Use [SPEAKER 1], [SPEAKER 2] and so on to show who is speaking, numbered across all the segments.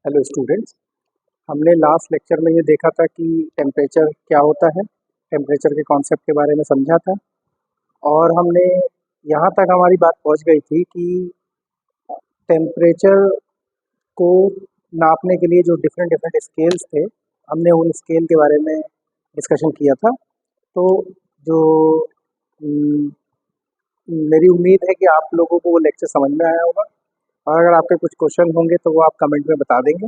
[SPEAKER 1] Hello students. हमने last lecture में ये देखा था कि टेम्परेचर क्या होता है, टेम्परेचर के कॉन्सेप्ट के बारे में समझा था। और हमने यहाँ तक हमारी बात पहुँच गई थी कि टेम्परेचर को नापने के लिए जो डिफरेंट डिफरेंट स्केल्स थे, हमने उन स्केल के बारे में डिस्कशन किया था। तो जो हम्म, मेरी उम्मीद है कि आप लोगों को वो लेक्चर समझ में आया होगा, और अगर आपके कुछ क्वेश्चन होंगे तो वो आप कमेंट में बता देंगे।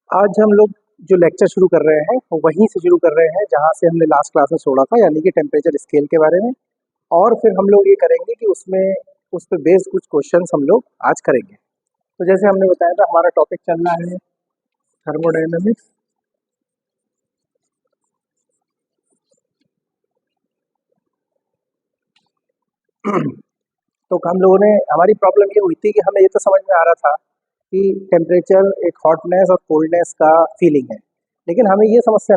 [SPEAKER 1] आज हम लोग जो लेक्चर शुरू कर रहे हैं वो वहीं से शुरू कर रहे हैं जहाँ से हमने लास्ट क्लास में छोड़ा था, यानी कि टेम्परेचर स्केल के बारे में। और फिर हम लोग ये करेंगे कि उसमें उस पर बेस्ड कुछ क्वेश्चंस हम लोग आज करेंगे। तो जैसे हमने बताया था, हमारा टॉपिक चल रहा है थर्मोडायनेमिक्स। तो हम लोगों ने, हमारी प्रॉब्लम ये हुई थी कि हमें ये तो समझ में आ रहा था कि टेम्परेचर एक हॉटनेस और कोल्डनेस का फीलिंग है, लेकिन हमें ये समस्या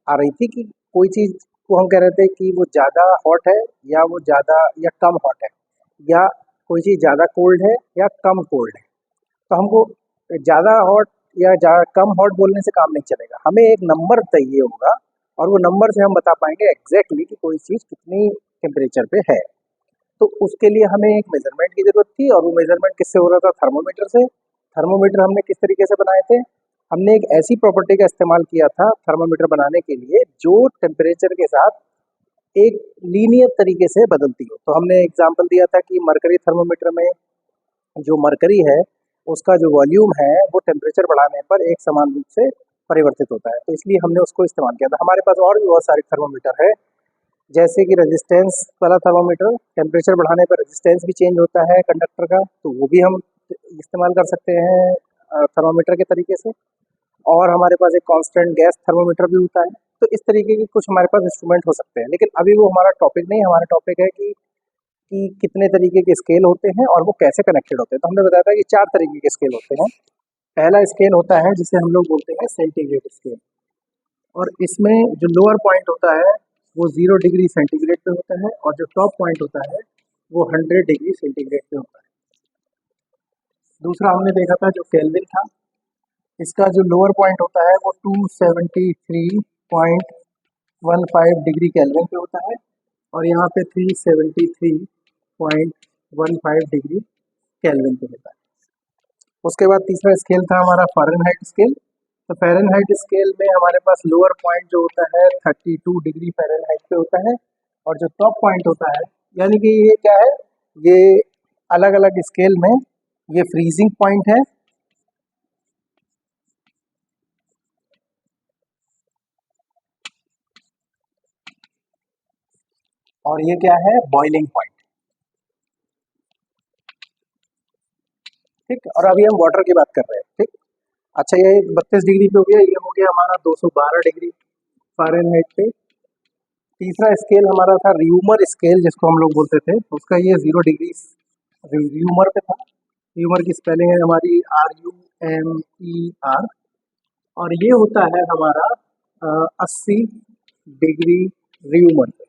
[SPEAKER 1] आ रही थी कि कोई चीज़ को हम कह रहे थे कि वो ज़्यादा हॉट है या वो ज़्यादा या कम हॉट है, या कोई चीज़ ज़्यादा कोल्ड है या कम कोल्ड है। तो हमको ज़्यादा हॉट या कम हॉट बोलने से काम नहीं चलेगा, हमें एक नंबर चाहिए होगा, और वो नंबर से हम बता पाएंगे एग्जैक्टली कि कोई चीज़ कितनी टेम्परेचर पे है। तो उसके लिए हमें एक मेजरमेंट की ज़रूरत थी, और वो मेजरमेंट किससे हो रहा था? थर्मोमीटर से। थर्मोमीटर हमने किस तरीके से बनाए थे? हमने एक ऐसी प्रॉपर्टी का इस्तेमाल किया था थर्मोमीटर बनाने के लिए जो टेम्परेचर के साथ एक लीनियर तरीके से बदलती हो। तो हमने एग्जांपल दिया था कि मरकरी थर्मोमीटर में जो मरकरी है उसका जो वॉल्यूम है वो टेम्परेचर बढ़ाने पर एक समान रूप से परिवर्तित होता है, तो इसलिए हमने उसको इस्तेमाल किया था। हमारे पास और भी बहुत सारे थर्मोमीटर है, जैसे कि रेजिस्टेंस वाला थर्मामीटर, टेम्परेचर बढ़ाने पर रेजिस्टेंस भी चेंज होता है कंडक्टर का, तो वो भी हम इस्तेमाल कर सकते हैं थर्मामीटर के तरीके से। और हमारे पास एक कांस्टेंट गैस थर्मामीटर भी होता है। तो इस तरीके के कुछ हमारे पास इंस्ट्रूमेंट हो सकते हैं, लेकिन अभी वो हमारा टॉपिक नहीं है। हमारा टॉपिक है कि कितने तरीके के स्केल होते हैं और वो कैसे कनेक्टेड होते हैं। तो हमने बताया था कि 4 तरीके के स्केल होते हैं। पहला स्केल होता है जिसे हम लोग बोलते हैं सेंटीग्रेड स्केल, और इसमें जो लोअर पॉइंट होता है वो 0 डिग्री सेंटीग्रेड पे होता है, और जो टॉप पॉइंट होता है वो 100 डिग्री सेंटीग्रेड पे होता है। दूसरा हमने देखा था जो केल्विन था, इसका जो लोअर पॉइंट होता है वो 273.15 डिग्री केल्विन पे होता है, और यहाँ पे 373.15 डिग्री केल्विन पे होता है। उसके बाद तीसरा स्केल था हमारा फ़ारेनहाइट स्केल। तो फ़ारेनहाइट स्केल में हमारे पास लोअर पॉइंट जो होता है 32 डिग्री फ़ारेनहाइट पे होता है, और जो टॉप पॉइंट होता है, यानी कि ये क्या है, ये अलग अलग स्केल में ये फ्रीजिंग पॉइंट है, और ये क्या है, बॉइलिंग पॉइंट। ठीक, और अभी हम वाटर की बात कर रहे हैं। ठीक, अच्छा, ये 32 डिग्री पे हो गया, ये हो गया हमारा 212 डिग्री फ़ारेनहाइट पे। तीसरा स्केल हमारा था र्यूमर स्केल, जिसको हम लोग बोलते थे, उसका ये 0 डिग्री र्यूमर पे था। र्यूमर की स्पेलिंग है हमारी RUMER, और ये होता है हमारा 80 डिग्री र्यूमर पे।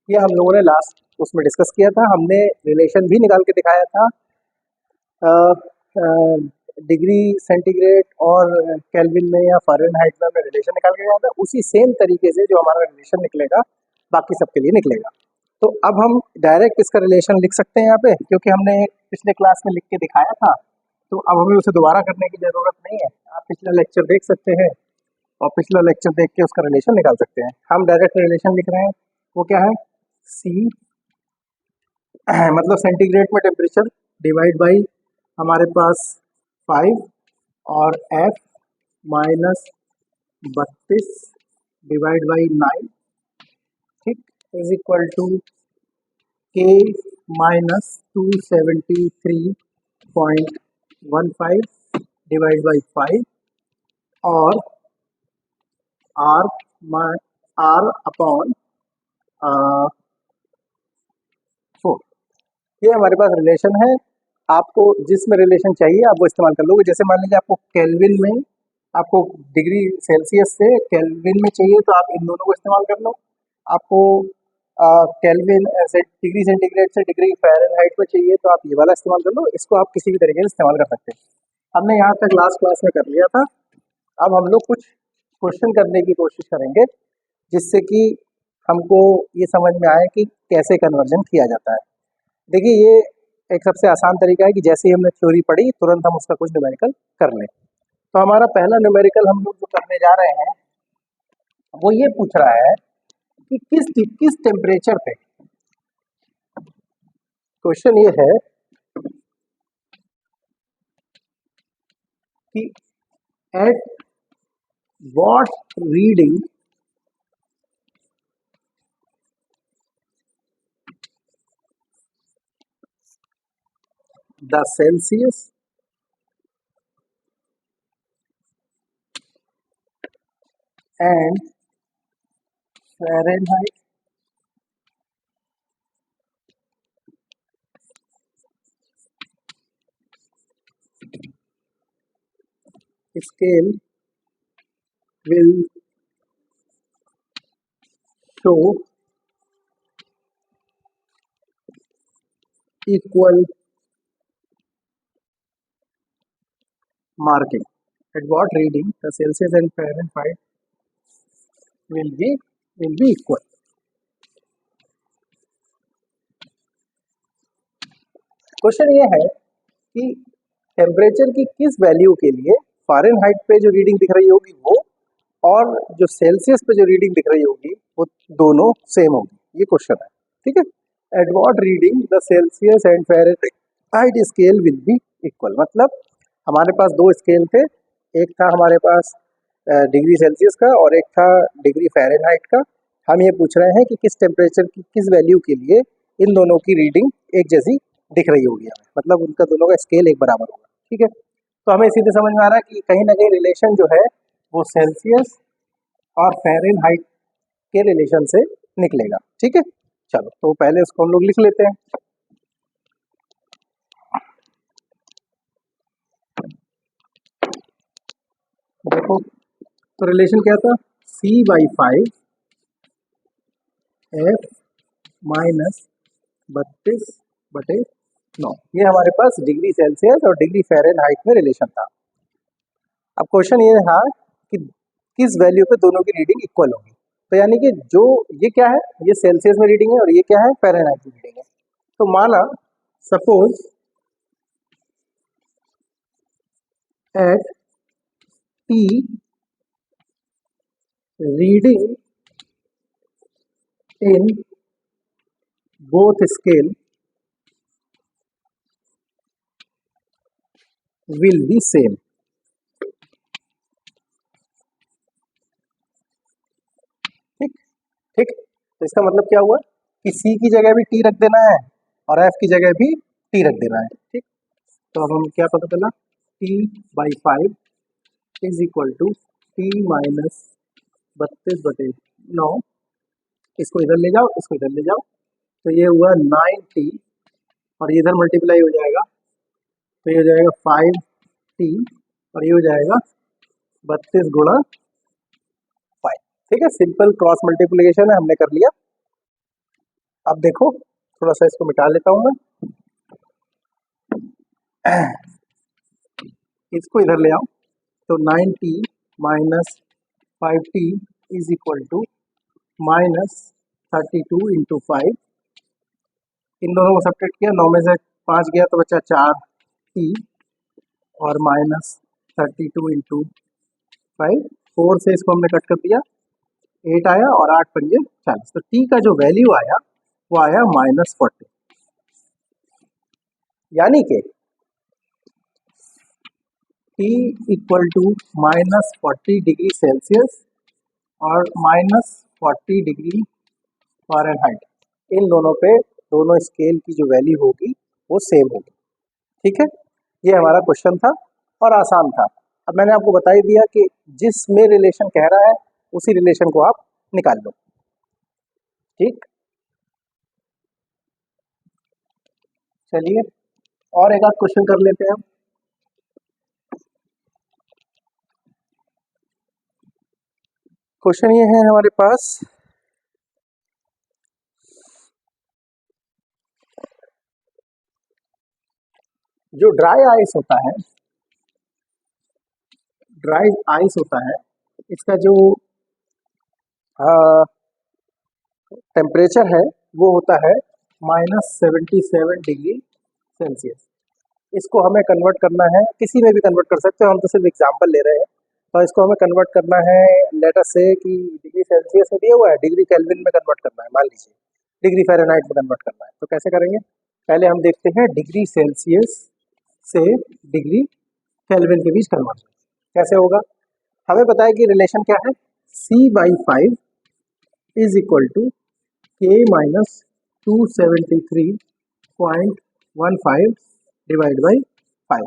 [SPEAKER 1] ये हम लोगों ने लास्ट उसमें डिस्कस किया था, हमने रिलेशन भी निकाल के दिखाया था डिग्री सेंटीग्रेड और केल्विन में या फ़ारेनहाइट में हमने रिलेशन निकाल के गया था। उसी सेम तरीके से जो हमारा रिलेशन निकलेगा बाकी सबके लिए निकलेगा। तो अब हम डायरेक्ट इसका रिलेशन लिख सकते हैं यहाँ पे, क्योंकि हमने पिछले क्लास में लिख के दिखाया था, तो अब हमें उसे दोबारा करने की ज़रूरत नहीं है। आप पिछला लेक्चर देख सकते हैं, और पिछला लेक्चर देख के उसका रिलेशन निकाल सकते हैं। हम डायरेक्ट रिलेशन लिख रहे हैं, वो क्या है, सी मतलब सेंटीग्रेड में टेम्परेचर डिवाइड बाई हमारे पास 5, और F -32 डिवाइड बाई 9, ठीक, is equal to K -273.15 divide by 5, और R R अपॉन 4। ये हमारे पास रिलेशन है। आपको जिसमें रिलेशन चाहिए आप वो इस्तेमाल कर लोगे। जैसे मान लीजिए आपको केल्विन में, आपको डिग्री सेल्सियस से केल्विन में चाहिए, तो आप इन दोनों को इस्तेमाल कर लो। आपको केल्विन से डिग्री सेंटीग्रेड से डिग्री फ़ारेनहाइट में चाहिए, तो आप ये वाला इस्तेमाल कर लो। इसको आप किसी भी तरीके से इस्तेमाल कर सकते हैं। हमने यहाँ तक लास्ट क्लास में कर लिया था। अब हम लोग कुछ क्वेश्चन करने की कोशिश करेंगे जिससे कि हमको ये समझ में आए कि कैसे कन्वर्जन किया जाता है। देखिए, ये एक सबसे आसान तरीका है कि जैसे ही हमने थ्योरी पढ़ी तुरंत हम उसका कुछ न्यूमेरिकल कर लें। तो हमारा पहला न्यूमेरिकल हम लोग जो करने जा रहे हैं वो ये पूछ रहा है कि किस टेम्परेचर पे, क्वेश्चन ये है कि at what reading the Celsius and Fahrenheit scale will show equal marking. At what reading the Celsius and Fahrenheit will be equal. Question ये है कि टेम्परेचर की किस वैल्यू के लिए फ़ारेनहाइट पे जो रीडिंग दिख रही होगी वो और जो सेल्सियस पे जो रीडिंग दिख रही होगी वो दोनों सेम होगी। ये क्वेश्चन है, ठीक है। At what reading the Celsius and Fahrenheit scale will B equal, मतलब हमारे पास दो स्केल थे, एक था हमारे पास डिग्री सेल्सियस का और एक था डिग्री फ़ारेनहाइट का। हम ये पूछ रहे हैं कि किस टेम्परेचर की किस वैल्यू के लिए इन दोनों की रीडिंग एक जैसी दिख रही होगी हमें, मतलब उनका दोनों का स्केल एक बराबर होगा, ठीक है। तो हमें सीधे समझ में आ रहा है कि कहीं ना कहीं रिलेशन जो है वो सेल्सियस और फ़ारेनहाइट के रिलेशन से निकलेगा, ठीक है। चलो, तो पहले उसको हम लोग लिख लेते हैं। देखो, तो रिलेशन क्या था, C/5 F माइनस 32/9, ये हमारे पास डिग्री सेल्सियस और डिग्री फ़ारेनहाइट में रिलेशन था। अब क्वेश्चन ये था कि किस वैल्यू पे दोनों की रीडिंग इक्वल होगी। तो यानी कि जो ये क्या है, ये सेल्सियस में रीडिंग है और ये क्या है, फ़ारेनहाइट में रीडिंग है। तो माना suppose at T reading in both scale will be same. ठीक ठीक, तो इसका मतलब क्या हुआ कि C की जगह भी T रख देना है और F की जगह भी T रख देना है, ठीक। तो अब हम क्या पता चला, T/5 is equal to T minus 32/9, इसको इधर ले जाओ, इसको इधर ले जाओ, तो ये हुआ 9T और ये इधर मल्टीप्लाई हो जाएगा, तो ये हो जाएगा 5T और ये हो जाएगा 32 × 5, ठीक है। सिंपल क्रॉस मल्टीप्लिकेशन है, हमने कर लिया। अब देखो, थोड़ा सा इसको मिटा लेता हूँ मैं, इसको इधर ले आओ, तो 9T minus 5T is equal to minus 32 × 5, इन दोनों को सब्ट्रैक्ट किया, 9 में से 5 गया तो बचा 4T और माइनस 32 × 5, 4 से इसको हमने कट कर दिया, 8 आया और 8 पंजे 40, तो T का जो वैल्यू आया वो आया -40, यानी कि T equal to -40 degree Celsius और -40 डिग्री फ़ारेनहाइट, इन दोनों पे दोनों स्केल की जो वैल्यू होगी वो सेम होगी, ठीक है। ये हमारा क्वेश्चन था और आसान था। अब मैंने आपको बता ही दिया कि जिस में रिलेशन कह रहा है उसी रिलेशन को आप निकाल लो, ठीक। चलिए और एक आध क्वेश्चन कर लेते हैं हम। क्वेश्चन ये है हमारे पास, जो ड्राई आइस होता है ड्राई आइस होता है, इसका जो टेम्परेचर है वो होता है -77 डिग्री सेल्सियस। इसको हमें कन्वर्ट करना है, किसी में भी कन्वर्ट कर सकते हो, हम तो सिर्फ एग्जांपल ले रहे हैं। तो इसको हमें कन्वर्ट करना है, लेट अस से कि डिग्री सेल्सियस में दिया हुआ है, डिग्री केल्विन में कन्वर्ट करना है, मान लीजिए डिग्री फ़ारेनहाइट में कन्वर्ट करना है। तो कैसे करेंगे, पहले हम देखते हैं डिग्री सेल्सियस से डिग्री केल्विन के बीच कन्वर्जन कैसे होगा। हमें पता है कि रिलेशन क्या है, C/5 is equal to K minus 273.15 divide by 5।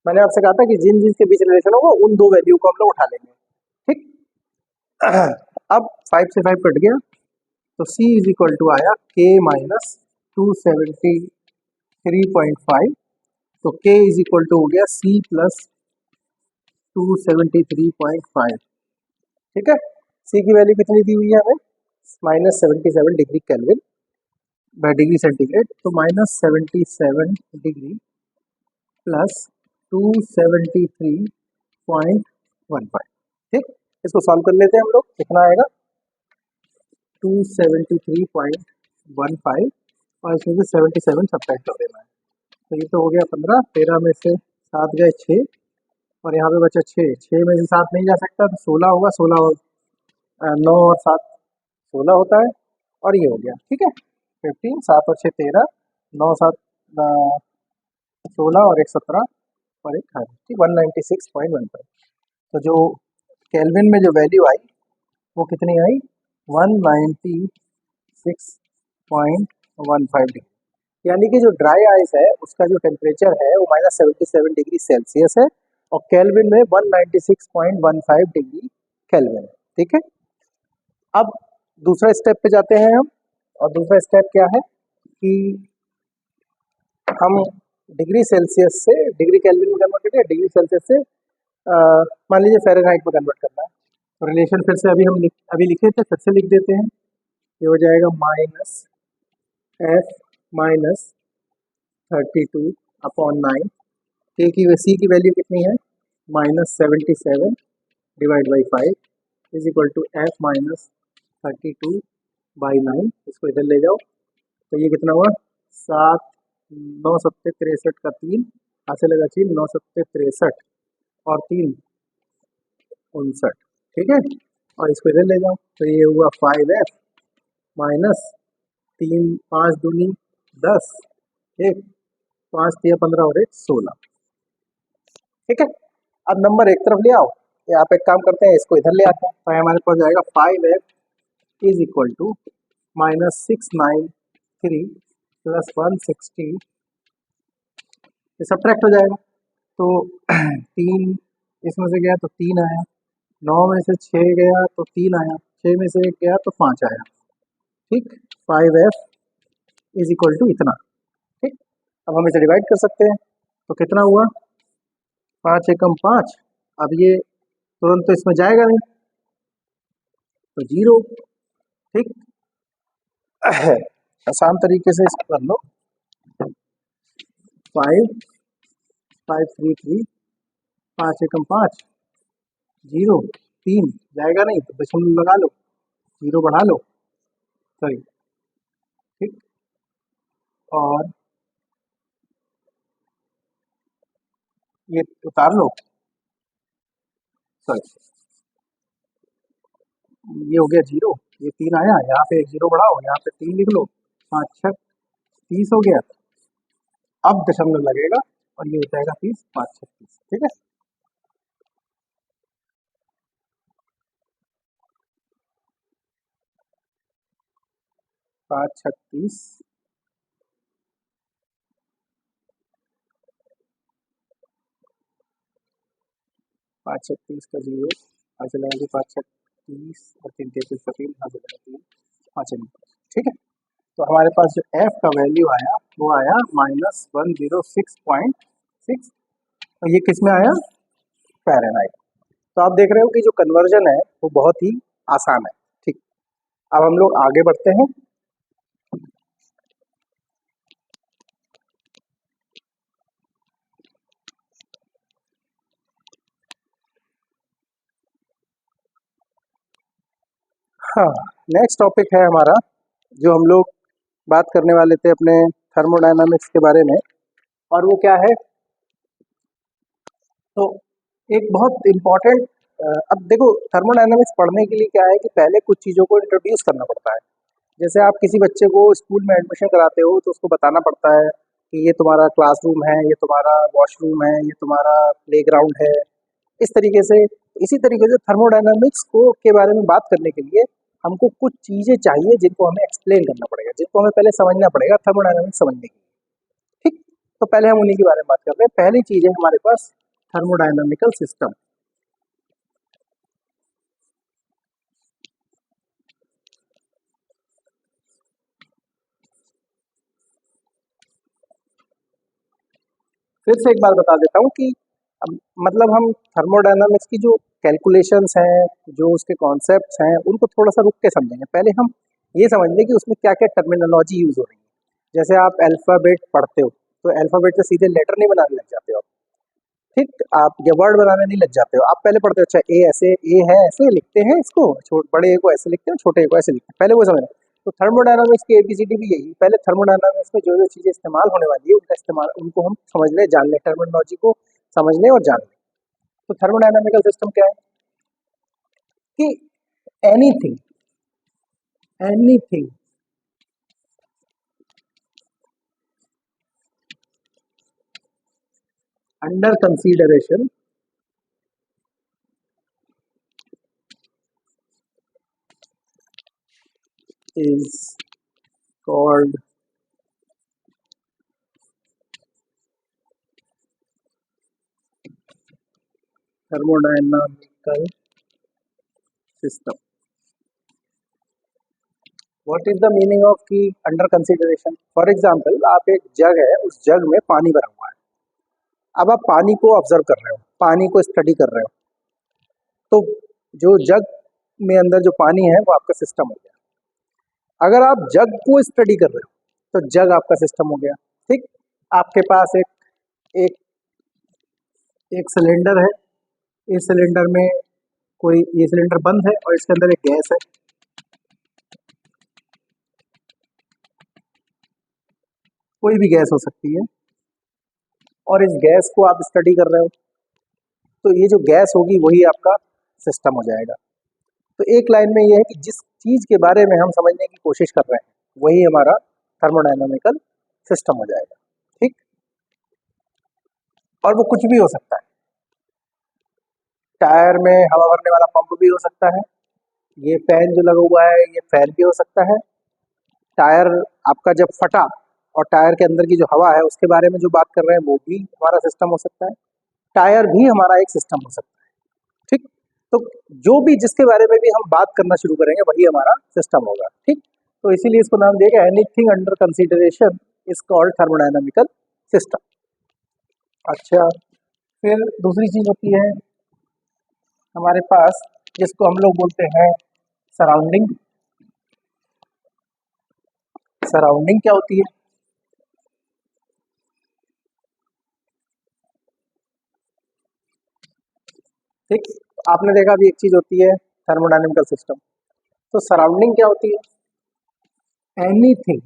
[SPEAKER 1] मैंने आपसे कहा था कि जिन जिन के बीच रिलेशन होगा उन दो वैल्यू को हम लोग उठा लेंगे, ठीक। अब 5 से 5 कट गया, तो C इज इक्वल टू आया K माइनस 273.5, तो K इज इक्वल टू हो गया C प्लस 273.5, ठीक है। C की वैल्यू कितनी दी हुई है हमें, -77 degree kelvin bye degree centigrade, तो -77 डिग्री प्लस 273.15, ठीक। इसको सॉल्व कर लेते हैं हम लोग, कितना आएगा 273.15 और इसमें से 77 सब्ट्रैक्ट कर देना है। तो ये तो हो गया 15, 13 में से 7 गए 6 और यहाँ पे बचा 6, 6 में से 7 नहीं जा सकता तो 16 होगा, 16 और 9 और 7 16 होता है, और ये हो गया, ठीक है। 15, 7 और 6 13, 9 7 16 और एक 17 और एक 18, ठीक, 196.15। तो जो केल्विन में जो वैल्यू आई वो कितनी आई, 196.15 डिग्री। यानी कि जो ड्राई आइस है उसका जो टेम्परेचर है वो -77 डिग्री सेल्सियस है और केल्विन में 196.15 डिग्री केल्विन है, ठीक है। अब दूसरा स्टेप पे जाते हैं हम, और दूसरा स्टेप क्या है कि हम डिग्री सेल्सियस से डिग्री केल्विन में कन्वर्ट करते हैं, डिग्री सेल्सियस से मान लीजिए फ़ारेनहाइट में कन्वर्ट करना है। तो रिलेशन फिर से अभी लिखे थे, फिर से लिख देते हैं। ये हो जाएगा -F-32/9, K की C की वैल्यू कितनी है, -77 divide by 5 is equal to F-32/9। इसको इधर ले जाओ, तो ये कितना हुआ, 7 9 सत्ते 63 का 3, हाथ से लगा 3, 9 सत्ते 63 और 3 59, ठीक है। और इसको इधर ले जाओ, तो ये हुआ 5F माइनस 3 5 दूनी 10, एक 5 3 15 और एक 16, ठीक है। अब नंबर एक तरफ ले आओ, या आप एक काम करते हैं इसको इधर ले आते हैं, तो हमारे पास जाएगा 5F is equal to -693 plus 160, ये सब्ट्रैक्ट हो जाएगा। तो 3 इसमें से गया तो 3 आया, 9 में से 6 गया तो 3 आया, 6 में से 1 गया तो 5 आया, ठीक। 5F इज इक्वल टू इतना, ठीक। अब हम इसे डिवाइड कर सकते हैं, तो कितना हुआ, 5 एकम 5, अब ये तुरंत तो इसमें जाएगा नहीं, तो 0, ठीक। आसान तरीके से इसको कर लो, 5 5 3 3, 5 एकम 5, 0 3 जाएगा नहीं तो दशमलव लगा लो, 0 बढ़ा लो, सॉरी, ठीक। और ये उतार लो, सॉरी, ये हो गया 0, ये 3 आया, यहाँ पे एक 0 बढ़ाओ, यहाँ पे 3 लिख लो, 5 6 30 हो गया। अब दशमलव लगेगा और ये हो जाएगा 30, 5 36, ठीक है। 5 36, 5 36 का 0, हाथ से लगा दी, 5 36 और 3 33 का 3, हाथ से लगा 3 5 ठीक है। तो हमारे पास जो एफ का वैल्यू आया वो आया -106.6, और ये किस में आया, फ़ारेनहाइट। तो आप देख रहे हो कि जो कन्वर्जन है वो बहुत ही आसान है, ठीक। अब हम लोग आगे बढ़ते हैं। हाँ, नेक्स्ट टॉपिक है हमारा, जो हम लोग बात करने वाले थे अपने थर्मोडायनामिक्स के बारे में। और वो क्या है, तो एक बहुत इम्पॉर्टेंट, अब देखो थर्मोडायनामिक्स पढ़ने के लिए क्या है कि पहले कुछ चीज़ों को इंट्रोड्यूस करना पड़ता है। जैसे आप किसी बच्चे को स्कूल में एडमिशन कराते हो तो उसको बताना पड़ता है कि ये तुम्हारा क्लासरूम है, ये तुम्हारा वॉशरूम है, ये तुम्हारा प्लेग्राउंड है। इस तरीके से, इसी तरीके से थर्मोडायनामिक्स को के बारे में बात करने के लिए हमको कुछ चीज़ें चाहिए जिनको हमें एक्सप्लेन करना पड़ेगा, जिनको हमें पहले समझना पड़ेगा थर्मोडायनामिक्स समझने के लिए। ठीक, तो पहले हम उन्हीं के बारे में बात करते हैं। पहली चीज़ है हमारे पास थर्मोडायनामिकल सिस्टम। फिर से एक बात बता देता हूँ कि मतलब हम थर्मोडायनामिक्स की जो कैलकुलेशंस हैं, जो उसके कॉन्सेप्ट्स हैं, उनको थोड़ा सा रुक के समझेंगे। पहले हम ये समझ लें कि उसमें क्या क्या टर्मिनोलॉजी यूज़ हो रही है। जैसे आप अल्फ़ाबेट पढ़ते हो तो अल्फ़ाबेट से सीधे लेटर नहीं बनाने लग जाते हो, ठीक, आप या वर्ड बनाने नहीं लग जाते हो। आप पहले पढ़ते हो, अच्छा ए ऐसे, ए है ऐसे लिखते हैं इसको, बड़े ए को ऐसे लिखते हैं, छोटे ए को ऐसे लिखते हैं, पहले वो समझना। तो थर्मोडायनामिक्स की एबीसीडी भी यही, पहले थर्मोडायनामिक्स में जो जो चीज़ें इस्तेमाल होने वाली है उनका इस्तेमाल, उनको हम समझ लें, जान लें, टर्मिनोलॉजी को समझ लें और जान लें। तो थर्मोडायनामिकल सिस्टम क्या है कि anything anything under consideration is called thermodynamical system. What is the meaning of की अंडर कंसिडरेशन? फॉर एग्जाम्पल, आप एक जग है, उस जग में पानी भरा हुआ है। अब आप पानी को ऑब्जर्व कर रहे हो, पानी को स्टडी कर रहे हो, तो जो जग में अंदर जो पानी है वो आपका सिस्टम हो गया। अगर आप जग को स्टडी कर रहे हो तो जग आपका सिस्टम हो गया। ठीक, आपके पास एक एक सिलेंडर है, इस सिलेंडर में कोई, ये सिलेंडर बंद है और इसके अंदर एक गैस है, कोई भी गैस हो सकती है, और इस गैस को आप स्टडी कर रहे हो, तो ये जो गैस होगी वही आपका सिस्टम हो जाएगा। तो एक लाइन में ये है कि जिस चीज़ के बारे में हम समझने की कोशिश कर रहे हैं वही हमारा थर्मोडायनामिकल सिस्टम हो जाएगा। ठीक, और वो कुछ भी हो सकता है। टायर में हवा भरने वाला पंप भी हो सकता है, ये फैन जो लगा हुआ है ये फैन भी हो सकता है। टायर आपका जब फटा और टायर के अंदर की जो हवा है उसके बारे में जो बात कर रहे हैं वो भी हमारा सिस्टम हो सकता है। टायर भी हमारा एक सिस्टम हो सकता है। ठीक, तो जो भी जिसके बारे में भी हम बात करना शुरू करेंगे वही हमारा सिस्टम होगा। ठीक, तो इसीलिए इसको नाम दिया गया anything under consideration is called thermodynamical system. अच्छा, फिर दूसरी चीज होती है हमारे पास, जिसको हम लोग बोलते हैं सराउंडिंग। सराउंडिंग क्या होती है? ठीक, आपने देखा अभी एक चीज होती है थर्मोडायनेमिकल सिस्टम, तो सराउंडिंग क्या होती है? Anything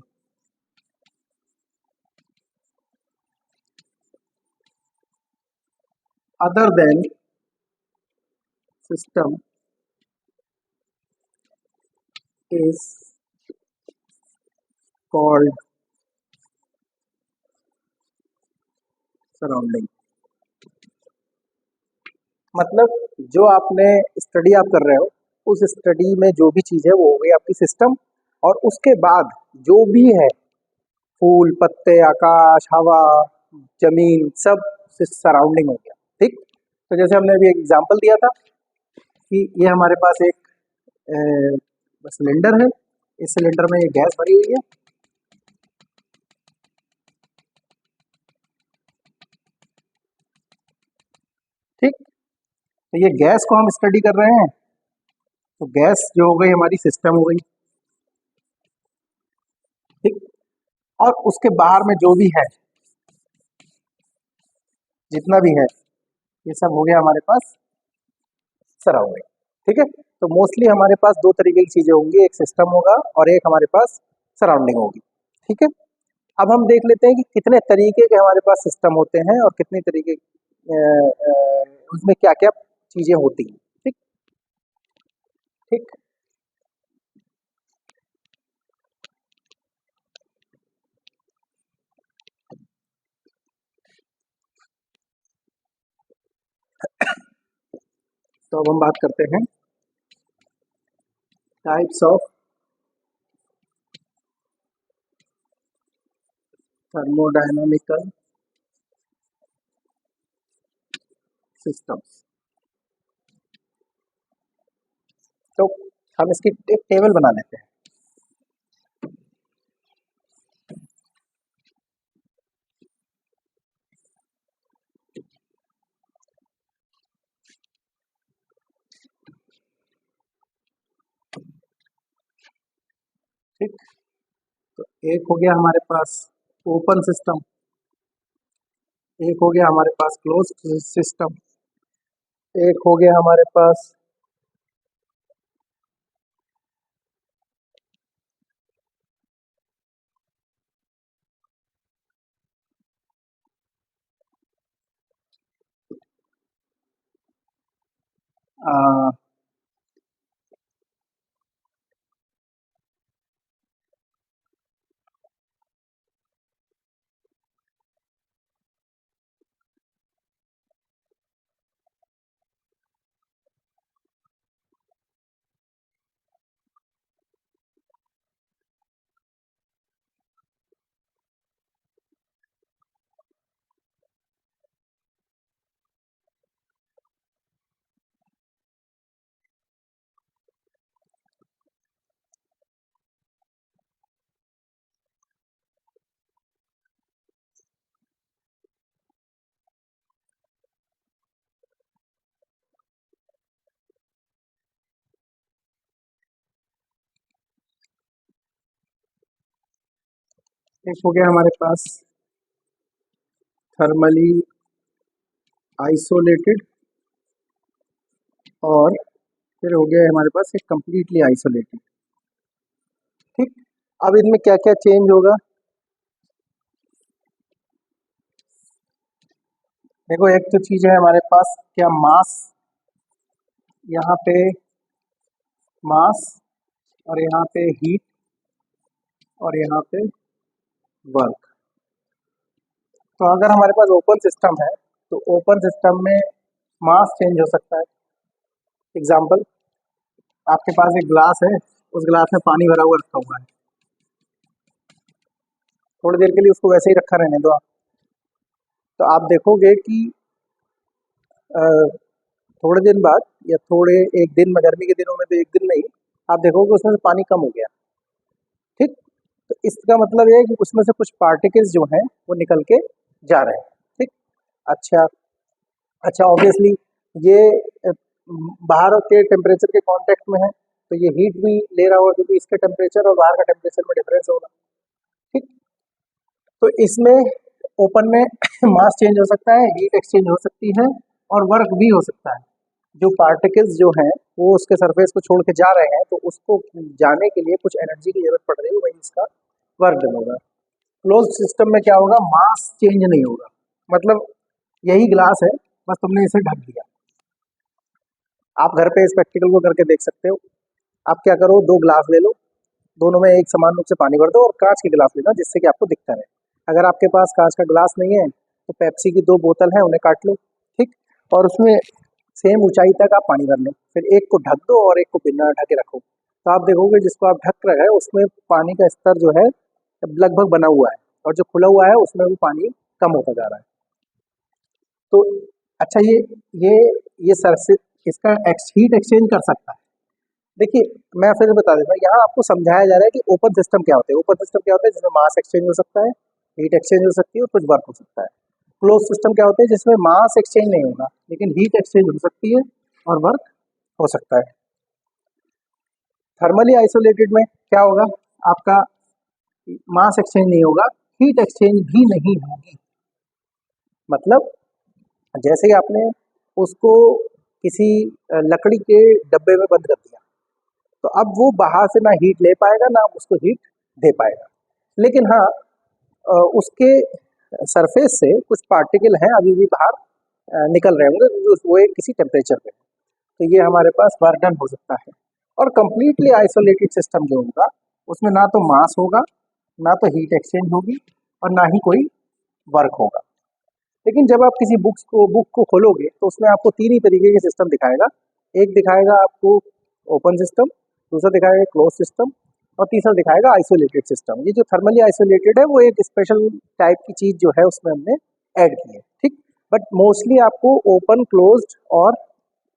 [SPEAKER 1] other than system is called surrounding. मतलब जो आपने स्टडी आप कर रहे हो, उस स्टडी में जो भी चीज़ है वो हो गई आपकी सिस्टम, और उसके बाद जो भी है, फूल, पत्ते, आकाश, हवा, जमीन, सब सराउंडिंग हो गया। ठीक, तो जैसे हमने अभी एग्जांपल दिया था कि ये हमारे पास एक सिलेंडर है, इस सिलेंडर में ये गैस भरी हुई है। ठीक, तो ये गैस को हम स्टडी कर रहे हैं, तो गैस जो हो गई हमारी सिस्टम हो गई। ठीक, और उसके बाहर में जो भी है, जितना भी है, ये सब हो गया हमारे पास सराउंडिंग। ठीक है, तो मोस्टली हमारे पास दो तरीके की चीज़ें होंगी, एक सिस्टम होगा और एक हमारे पास सराउंडिंग होगी। ठीक है, अब हम देख लेते हैं कि कितने तरीके के हमारे पास सिस्टम होते हैं और कितने तरीके उसमें क्या क्या चीज़ें होती हैं। ठीक ठीक। तो अब हम बात करते हैं टाइप्स ऑफ थर्मोडायनामिकल सिस्टम्स। तो हम इसकी एक टेबल बना लेते हैं। ठीक, तो एक हो गया हमारे पास ओपन सिस्टम, एक हो गया हमारे पास क्लोज सिस्टम, एक हो गया हमारे पास आ, एक हो गया हमारे पास थर्मली आइसोलेटेड और फिर हो गया हमारे पास एक कंप्लीटली आइसोलेटेड। ठीक, अब इनमें क्या क्या चेंज होगा, देखो एक तो चीज़ है हमारे पास क्या मास, यहाँ पे मास और यहाँ पे हीट और यहाँ पे वर्क। तो अगर हमारे पास ओपन सिस्टम है तो ओपन सिस्टम में मास चेंज हो सकता है। एग्जाम्पल, आपके पास एक ग्लास है, उस ग्लास में पानी भरा हुआ रखा हुआ है, थोड़ी देर के लिए उसको वैसे ही रखा रहने दो आप, तो आप देखोगे कि अ, थोड़े दिन बाद या थोड़े एक दिन में, गर्मी के दिनों में तो एक दिन में ही आप देखोगे उसमें से पानी कम हो गया। ठीक, तो इसका मतलब ये है कि उसमें से कुछ पार्टिकल्स जो हैं वो निकल के जा रहे हैं। ठीक, अच्छा अच्छा, ऑब्वियसली ये बाहर के टेम्परेचर के कांटेक्ट में है, तो ये हीट भी ले रहा होगा क्योंकि इसके टेम्परेचर और बाहर का टेम्परेचर में डिफरेंस होगा। ठीक, तो इसमें ओपन में मास चेंज हो सकता है, हीट एक्सचेंज हो सकती है और वर्क भी हो सकता है। जो पार्टिकल्स जो हैं वो उसके सरफेस को छोड़ के जा रहे हैं, तो उसको जाने के लिए कुछ एनर्जी की जरूरत पड़ रही है, वही इसका वर्क डन होगा। क्लोज सिस्टम में क्या होगा, मास चेंज नहीं होगा, मतलब यही ग्लास है, बस तुमने इसे ढक दिया। आप घर पे इस प्रैक्टिकल को करके देख सकते हो। आप क्या करो, दो ग्लास ले लो, दोनों में एक समान रूप से पानी भर दो और कांच के गिलास लेना जिससे कि आपको दिखता रहे। अगर आपके पास कांच का गिलास नहीं है तो पेप्सी की दो बोतल है, उन्हें काट लो। ठीक, और उसमें सेम ऊंचाई तक आप पानी भर लो, फिर एक को ढक दो और एक को बिना ढके रखो, तो आप देखोगे जिसको आप ढक रहे हैं उसमें पानी का स्तर जो है लगभग बना हुआ है, और जो खुला हुआ है उसमें भी पानी कम होता जा रहा है। तो अच्छा, ये ये सर से इसका हीट एक्सचेंज कर सकता है। देखिए, मैं फिर बता देता हूँ, यहाँ आपको समझाया जा रहा है कि ओपन सिस्टम क्या होते हैं। ओपन सिस्टम क्या होता है, जिसमें मास एक्सचेंज हो सकता है, हीट एक्सचेंज हो सकती है और कुछ वर्क हो सकता है। क्लोज सिस्टम क्या होते हैं, जिसमें मास एक्सचेंज नहीं होगा लेकिन हीट एक्सचेंज हो सकती है और वर्क हो सकता है। थर्मली आइसोलेटेड में क्या होगा, आपका मास एक्सचेंज नहीं होगा, हीट एक्सचेंज भी नहीं होगी। मतलब जैसे ही आपने उसको किसी लकड़ी के डब्बे में बंद कर दिया, तो अब वो बाहर से ना हीट ले पाएगा ना उसको हीट दे पाएगा। लेकिन हाँ, उसके सरफेस से कुछ पार्टिकल हैं अभी भी बाहर निकल रहे होंगे क्योंकि वो एक किसी टेम्परेचर पे है। तो ये हमारे पास वर्क डन हो सकता है। और कंप्लीटली आइसोलेटेड सिस्टम जो होगा उसमें ना तो मास होगा, ना तो हीट एक्सचेंज होगी और ना ही कोई वर्क होगा। लेकिन जब आप किसी बुक को खोलोगे तो उसमें आपको तीन ही तरीके के सिस्टम दिखाएगा। एक दिखाएगा आपको ओपन सिस्टम, दूसरा दिखाएगा क्लोज सिस्टम और तीसरा दिखाएगा आइसोलेटेड सिस्टम। ये जो थर्मली आइसोलेटेड है वो एक स्पेशल टाइप की चीज़ जो है उसमें हमने ऐड की है, ठीक। बट मोस्टली आपको ओपन, क्लोज्ड और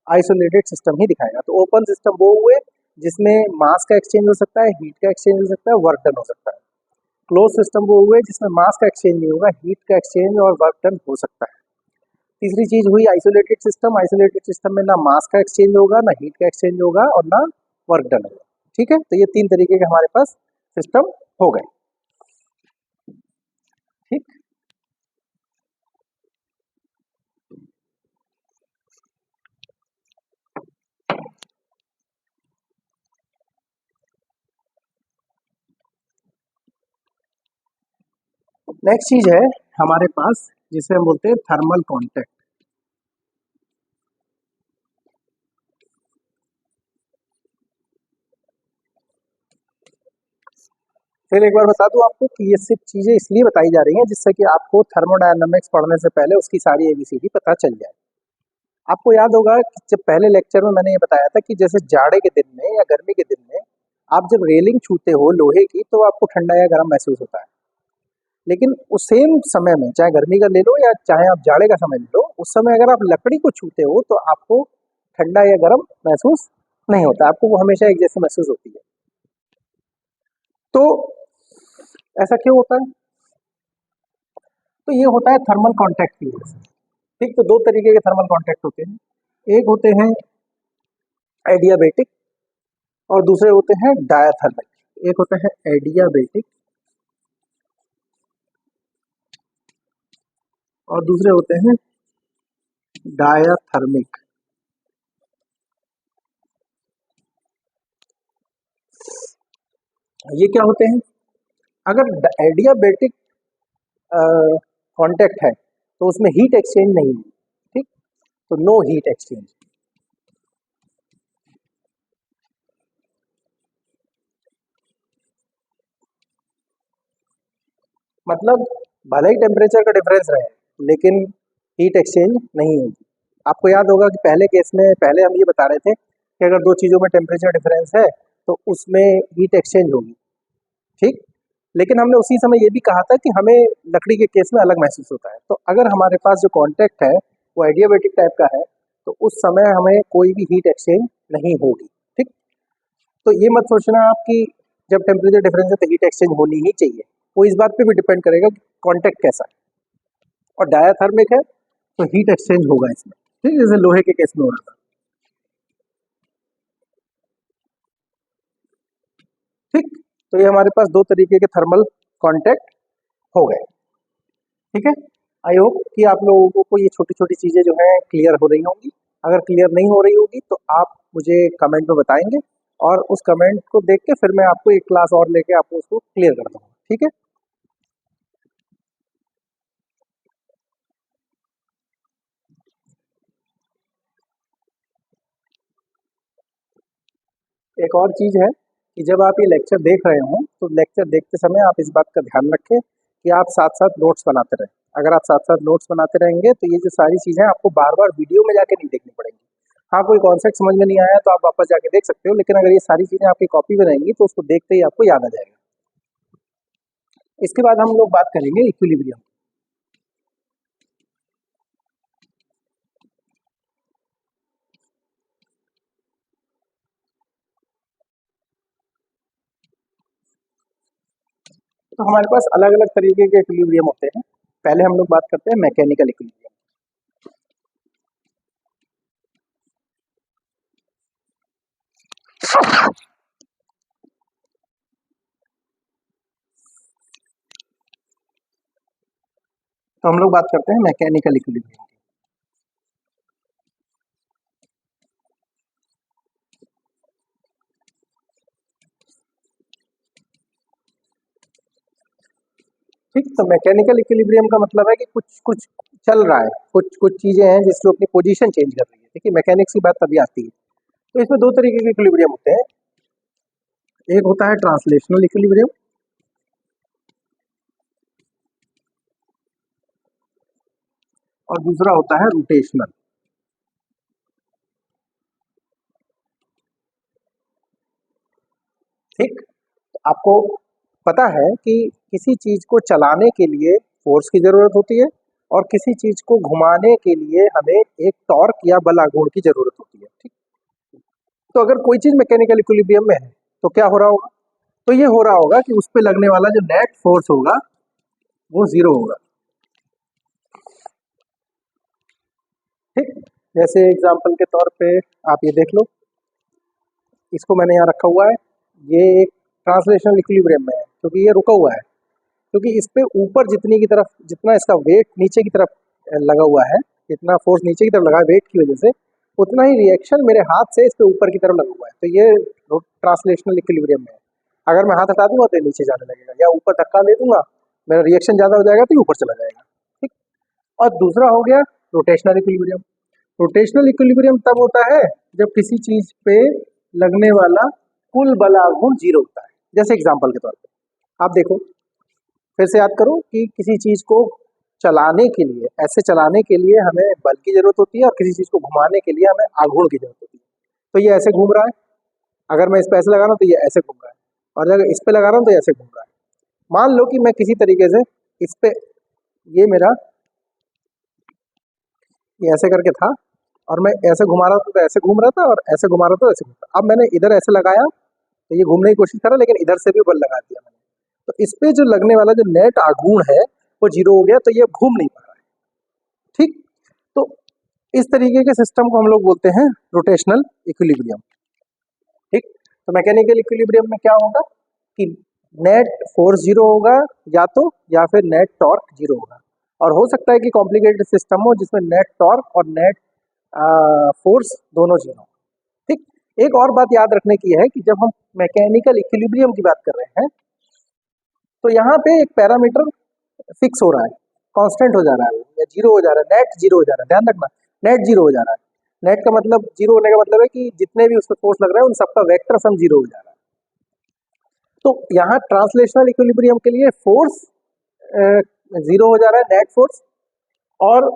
[SPEAKER 1] आइसोलेटेड सिस्टम ही दिखाएगा। तो ओपन सिस्टम वो हुए जिसमें मास का एक्सचेंज हो सकता है, हीट का एक्सचेंज हो सकता है, वर्क डन हो सकता है। क्लोज सिस्टम वो हुए जिसमें मास का एक्सचेंज नहीं होगा, हीट का एक्सचेंज और वर्क डन हो सकता है। तीसरी चीज हुई आइसोलेटेड सिस्टम। आइसोलेटेड सिस्टम में ना मास का एक्सचेंज होगा, ना हीट का एक्सचेंज होगा और ना वर्क डन होगा, ठीक है। तो ये तीन तरीके के हमारे पास सिस्टम हो गए, ठीक। नेक्स्ट चीज है हमारे पास जिसे हम बोलते हैं थर्मल कॉन्टैक्ट। फिर एक बार बता दूं आपको कि ये सिर्फ चीजें इसलिए बताई जा रही हैं जिससे कि आपको थर्मोडायनामिक्स पढ़ने से पहले उसकी सारी एबीसीडी पता चल जाए। आपको याद होगा कि जब पहले लेक्चर में मैंने ये बताया था कि जैसे जाड़े के दिन में या गर्मी के दिन में आप जब रेलिंग छूते हो लोहे की तो आपको ठंडा या गर्म महसूस होता है। लेकिन उस सेम समय में चाहे गर्मी का ले लो या चाहे आप जाड़े का समय ले लो, उस समय अगर आप लकड़ी को छूते हो तो आपको ठंडा या गर्म महसूस नहीं होता, आपको वो हमेशा एक जैसे महसूस होती है। तो ऐसा क्यों होता है? तो ये होता है थर्मल कांटेक्ट की वजह से, ठीक। तो दो तरीके के थर्मल कांटेक्ट होते हैं, एक होते हैं एडियाबेटिक और दूसरे होते हैं डायाथर्मिक। एक होता है एडियाबेटिक और दूसरे होते हैं डायाथर्मिक। ये क्या होते हैं? अगर एडियाबेटिक कांटेक्ट है तो उसमें हीट एक्सचेंज नहीं है, ठीक। तो नो हीट एक्सचेंज, मतलब भले ही टेम्परेचर का डिफरेंस रहे लेकिन हीट एक्सचेंज नहीं होगी। आपको याद होगा कि पहले केस में पहले हम ये बता रहे थे कि अगर दो चीज़ों में टेम्परेचर डिफरेंस है तो उसमें हीट एक्सचेंज होगी, ठीक। लेकिन हमने उसी समय ये भी कहा था कि हमें लकड़ी के केस में अलग महसूस होता है। तो अगर हमारे पास जो कॉन्टैक्ट है वो एडियाबेटिक टाइप का है तो उस समय हमें कोई भी हीट एक्सचेंज नहीं होगी, ठीक। तो ये मत सोचना आप कि जब टेम्परेचर डिफरेंस है तो हीट एक्सचेंज होनी ही चाहिए। वो इस बात पे भी डिपेंड करेगा कि कॉन्टैक्ट कैसा है। और डायाथर्मिक है तो हीट एक्सचेंज होगा इसमें, ठीक, जैसे लोहे के केस में हो रहा था, ठीक। तो ये हमारे पास दो तरीके के थर्मल कॉन्टैक्ट हो गए, ठीक है। आई होप कि आप लोगों को ये छोटी छोटी चीज़ें जो हैं क्लियर हो रही होंगी। अगर क्लियर नहीं हो रही होगी तो आप मुझे कमेंट में बताएंगे और उस कमेंट को देख के फिर मैं आपको एक क्लास और लेके आपको उसको क्लियर कर दूंगा, ठीक है। एक और चीज़ है कि जब आप ये लेक्चर देख रहे हो तो लेक्चर देखते समय आप इस बात का ध्यान रखें कि आप साथ साथ नोट्स बनाते रहें। अगर आप साथ साथ नोट्स बनाते रहेंगे तो ये जो सारी चीज़ें आपको बार बार वीडियो में जाके नहीं देखनी पड़ेंगी। हाँ, कोई कॉन्सेप्ट समझ में नहीं आया तो आप वापस जाके देख सकते हो, लेकिन अगर ये सारी चीज़ें आपकी कॉपी में रहेंगी तो उसको देखते ही आपको याद आ जाएगा। इसके बाद हम लोग बात करेंगे इक्विलिब्रियम। तो हमारे पास अलग अलग तरीके के इक्विलिब्रियम होते हैं। पहले हम लोग बात करते हैं मैकेनिकल इक्विलिब्रियम। तो हम लोग बात करते हैं मैकेनिकल इक्विलिब्रियम की। ठीक, तो मैकेनिकल इक्विलिब्रियम का मतलब है कि कुछ कुछ चल रहा है, कुछ कुछ चीजें हैं जिसको अपनी पोजीशन चेंज कर रही है। देखिए मैकेनिक्स की बात तभी आती है। तो इसमें दो तरीके के इक्विलिब्रियम होते हैं, एक होता है ट्रांसलेशनल इक्विलिब्रियम और दूसरा होता है रोटेशनल। ठीक, तो आपको पता है कि किसी चीज को चलाने के लिए फोर्स की जरूरत होती है और किसी चीज को घुमाने के लिए हमें एक टॉर्क या बल आघूर्ण की जरूरत होती है। ठीक, तो अगर कोई चीज मैकेनिकल इक्विलिब्रियम में है तो क्या हो रहा होगा? तो ये हो रहा होगा कि उस पे लगने वाला जो नेट फोर्स होगा वो जीरो होगा। ठीक, जैसे एग्जांपल के तौर पे आप ये देख लो, इसको मैंने यहाँ रखा हुआ है, ये एक ट्रांसलेशनल इक्विलिब्रियम में है क्योंकि ये रुका हुआ है, क्योंकि इस पे ऊपर जितनी की तरफ जितना इसका वेट नीचे की तरफ लगा हुआ है, जितना फोर्स नीचे की तरफ लगा है वेट की वजह से, उतना ही रिएक्शन मेरे हाथ से इस पे ऊपर की तरफ लगा हुआ है। तो ये ट्रांसलेशनल इक्विलिब्रियम में है। अगर मैं हाथ हटा दूंगा तो ये नीचे जाने लगेगा, या ऊपर धक्का दे दूंगा, मेरा रिएक्शन ज्यादा हो जाएगा तो ये ऊपर चला जाएगा। ठीक, और दूसरा हो गया रोटेशनल इक्विलिब्रियम। रोटेशनल इक्विलिब्रियम तब होता है जब किसी चीज पे लगने वाला कुल बल आघूर्ण जीरो होता है। जैसे एग्जांपल के तौर पे आप देखो, फिर से याद करो कि किसी चीज को चलाने के लिए, ऐसे चलाने के लिए हमें बल की जरूरत होती है और किसी चीज को घुमाने के लिए हमें आघूर्ण की जरूरत होती है। तो ये ऐसे घूम रहा है, अगर मैं इस पे ऐसे लगा रहा हूँ तो ये ऐसे घूम रहा है, और अगर इस पे लगा रहा हूँ तो ये ऐसे घूम रहा है। मान लो कि मैं किसी तरीके से इस पे, ये मेरा ये ऐसे करके था और मैं ऐसे घुमा रहा था तो ऐसे घूम रहा था, और ऐसे घुमा रहा था तो ऐसे घूम रहा था। अब मैंने इधर ऐसे लगाया तो ये घूमने की कोशिश करा, लेकिन इधर से भी बल लगा दिया मैंने, तो इस पे जो लगने वाला जो नेट आघूर्ण है वो जीरो हो गया, तो ये घूम नहीं पा रहा है। ठीक, तो इस तरीके के सिस्टम को हम लोग बोलते हैं रोटेशनल इक्विलिब्रियम। ठीक, तो मैकेनिकल इक्विलिब्रियम में क्या होगा कि नेट फोर्स जीरो होगा या तो, या फिर नेट टॉर्क जीरो होगा। और हो सकता है कि कॉम्प्लिकेटेड सिस्टम हो जिसमें नेट टॉर्क और नेट फोर्स दोनों जीरो। ठीक, एक और बात याद रखने की है कि जब हम मैकेनिकल इक्विलिब्रियम की बात कर रहे हैं तो यहाँ पे एक पैरामीटर फिक्स हो रहा है, कांस्टेंट हो जा रहा है वो, या जीरो हो जा रहा है, नेट जीरो हो जा रहा है। ध्यान रखना, नेट जीरो हो जा रहा है। नेट का मतलब, जीरो होने का मतलब है कि जितने भी उस पर फोर्स लग रहा है उन सबका वेक्टर सम जीरो हो जा रहा है। तो यहाँ ट्रांसलेशनल इक्विलिब्रियम के लिए फोर्स जीरो हो जा रहा है, नेट फोर्स, और